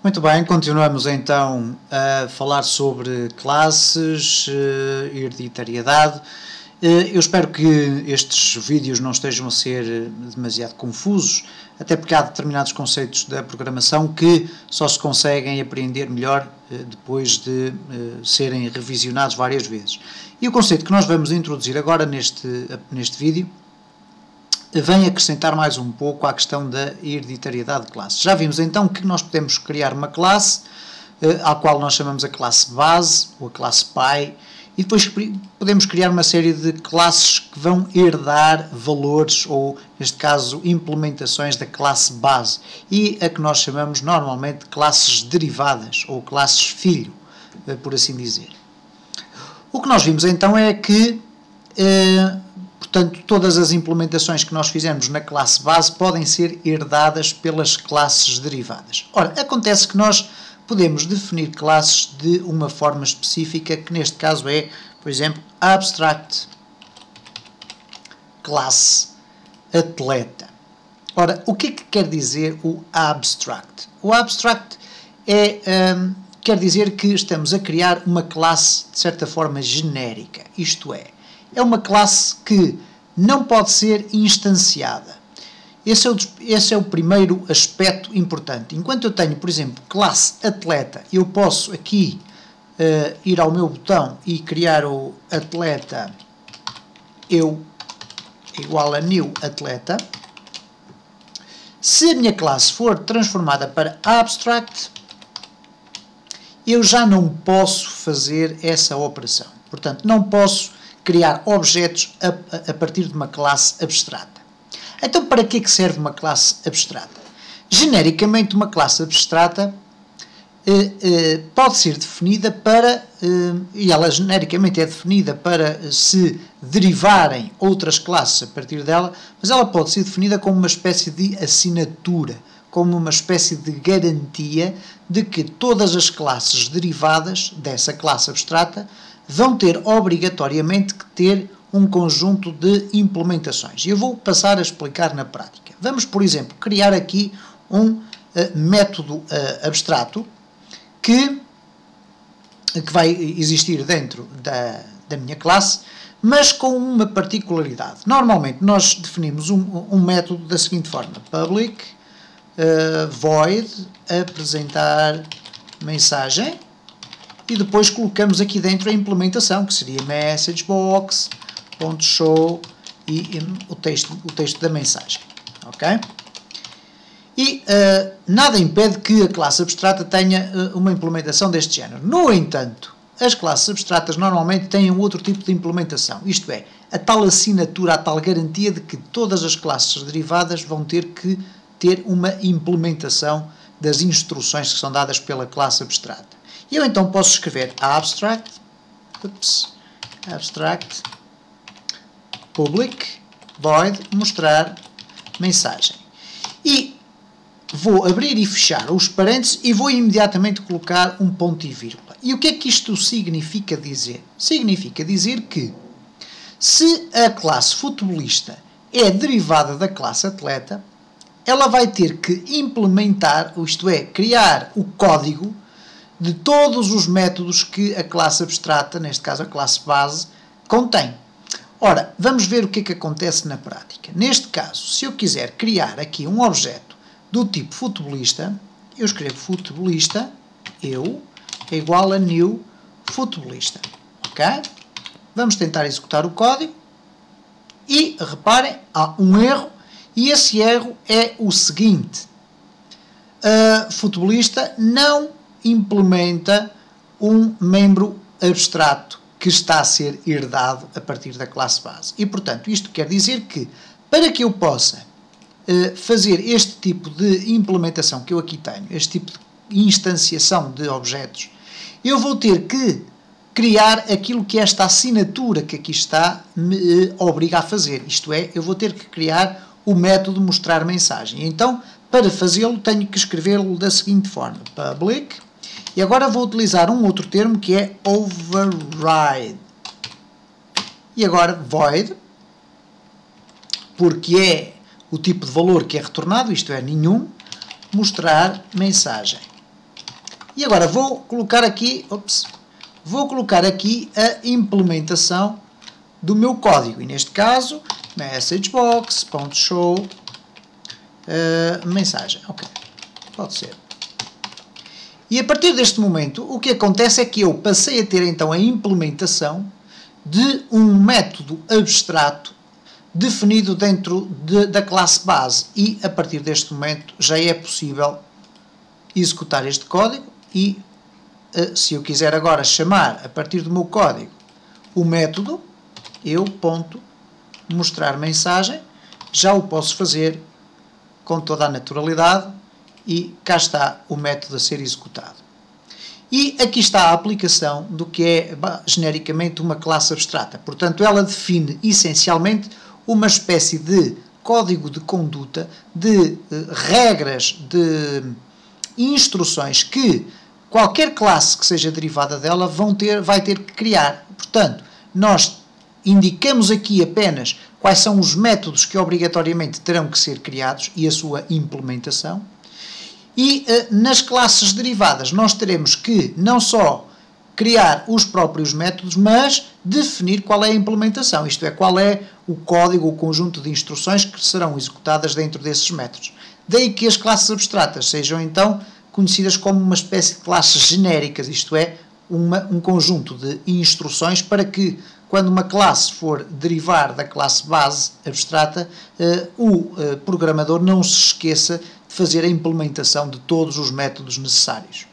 Muito bem, continuamos então a falar sobre classes, hereditariedade. Eu espero que estes vídeos não estejam a ser demasiado confusos, até porque há determinados conceitos da programação que só se conseguem apreender melhor depois de serem revisionados várias vezes. E o conceito que nós vamos introduzir agora neste vídeo vem acrescentar mais um pouco à questão da hereditariedade de classes. Já vimos então que nós podemos criar uma classe, à qual nós chamamos a classe base, ou a classe pai, e depois podemos criar uma série de classes que vão herdar valores, ou neste caso implementações da classe base, e a que nós chamamos normalmente de classes derivadas, ou classes filho, por assim dizer. O que nós vimos então é que portanto, todas as implementações que nós fizermos na classe base podem ser herdadas pelas classes derivadas. Ora, acontece que nós podemos definir classes de uma forma específica, que neste caso é, por exemplo, abstract classe atleta. Ora, o que é que quer dizer o abstract? O abstract quer dizer que estamos a criar uma classe, de certa forma, genérica, isto é uma classe que não pode ser instanciada. Esse é o primeiro aspecto importante. Enquanto eu tenho, por exemplo, classe atleta, eu posso aqui ir ao meu botão e criar o atleta eu igual a new atleta. Se a minha classe for transformada para abstract, eu já não posso fazer essa operação. Portanto, não posso criar objetos a partir de uma classe abstrata. Então, para que serve uma classe abstrata? Genericamente, uma classe abstrata pode ser definida para, e ela genericamente é definida para se derivarem outras classes a partir dela, mas ela pode ser definida como uma espécie de assinatura, como uma espécie de garantia de que todas as classes derivadas dessa classe abstrata vão ter obrigatoriamente que ter um conjunto de implementações. E eu vou passar a explicar na prática. Vamos, por exemplo, criar aqui um método abstrato que vai existir dentro da minha classe, mas com uma particularidade. Normalmente nós definimos um método da seguinte forma: public void apresentar mensagem, e depois colocamos aqui dentro a implementação, que seria messagebox.show e o texto da mensagem. Ok? E nada impede que a classe abstrata tenha uma implementação deste género. No entanto, as classes abstratas normalmente têm um outro tipo de implementação. Isto é, a tal assinatura, a tal garantia de que todas as classes derivadas vão ter que ter uma implementação das instruções que são dadas pela classe abstrata. E eu então posso escrever abstract public void mostrar mensagem. E vou abrir e fechar os parênteses e vou imediatamente colocar um ponto e vírgula. E o que é que isto significa dizer? Significa dizer que se a classe futebolista é derivada da classe atleta, ela vai ter que implementar, isto é, criar o código de todos os métodos que a classe abstrata, neste caso a classe base, contém. Ora, vamos ver o que é que acontece na prática. Neste caso, se eu quiser criar aqui um objeto do tipo futebolista, eu escrevo futebolista, eu, é igual a new futebolista. Ok? Vamos tentar executar o código e, reparem, há um erro, e esse erro é o seguinte: futebolista não implementa um membro abstrato que está a ser herdado a partir da classe base. E, portanto, isto quer dizer que, para que eu possa fazer este tipo de implementação que eu aqui tenho, este tipo de instanciação de objetos, eu vou ter que criar aquilo que esta assinatura que aqui está me obriga a fazer. Isto é, eu vou ter que criar o método mostrar mensagem. Então, para fazê-lo, tenho que escrevê-lo da seguinte forma: public. E agora vou utilizar um outro termo que é override. E agora void, porque é o tipo de valor que é retornado, isto é, nenhum, mostrar mensagem. E agora vou colocar aqui a implementação do meu código, e neste caso messagebox.show mensagem, ok, pode ser. E a partir deste momento o que acontece é que eu passei a ter então a implementação de um método abstrato definido dentro da classe base, e a partir deste momento já é possível executar este código. E se eu quiser agora chamar a partir do meu código o método, eu ponto mostrar mensagem, já o posso fazer com toda a naturalidade, e cá está o método a ser executado. E aqui está a aplicação do que é genericamente uma classe abstrata. Portanto, ela define essencialmente uma espécie de código de conduta, de regras, de instruções que qualquer classe que seja derivada dela vai ter que criar. Portanto, nós indicamos aqui apenas quais são os métodos que obrigatoriamente terão que ser criados e a sua implementação. E nas classes derivadas nós teremos que não só criar os próprios métodos, mas definir qual é a implementação, isto é, qual é o código, o conjunto de instruções que serão executadas dentro desses métodos. Daí que as classes abstratas sejam então conhecidas como uma espécie de classes genéricas, isto é, um conjunto de instruções para que, quando uma classe for derivar da classe base abstrata, o programador não se esqueça de fazer a implementação de todos os métodos necessários.